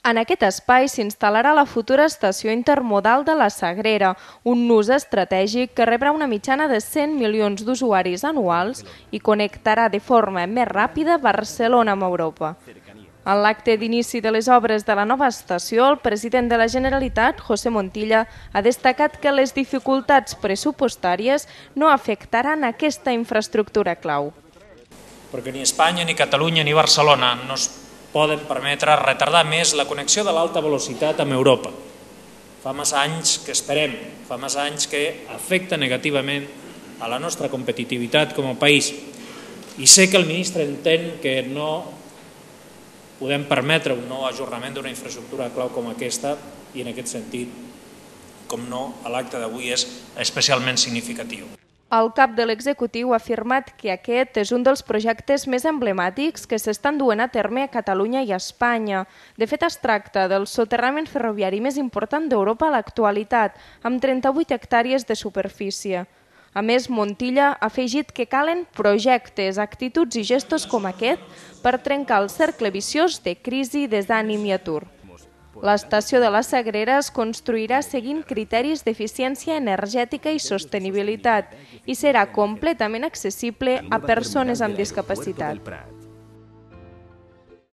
En aquest espai s'instal·larà la futura estació intermodal de la Sagrera, un nus estratègic que rebrà una mitjana de 100 milions d'usuaris anuals i connectarà de forma més ràpida Barcelona amb Europa. En l'acte d'inici de les obres de la nova estació, el president de la Generalitat, José Montilla, ha destacat que les dificultats pressupostàries no afectaran aquesta infraestructura clau. Perquè ni Espanya, ni Catalunya, ni Barcelona no es poden permetre retardar més la connexió de l'alta velocitat amb Europa. Fa massa anys que esperem, fa massa anys que afecta negativament a la nostra competitivitat com a país. I sé que el ministre entén que no podem permetre un nou ajornament d'una infraestructura clau com aquesta i en aquest sentit, com no, l'acte d'avui és especialment significatiu. El cap de l'executiu ha afirmat que aquest és un dels projectes més emblemàtics que s'estan duent a terme a Catalunya i a Espanya. De fet, es tracta del soterrament ferroviari més important d'Europa a l'actualitat, amb 38 hectàrees de superfície. A més, Montilla ha afegit que calen projectes, actituds i gestos com aquest per trencar el cercle viciós de crisi, desànim i atur. L'estació de la Sagrera es construirà seguint criteris d'eficiència energètica i sostenibilitat i serà completament accessible a persones amb discapacitat.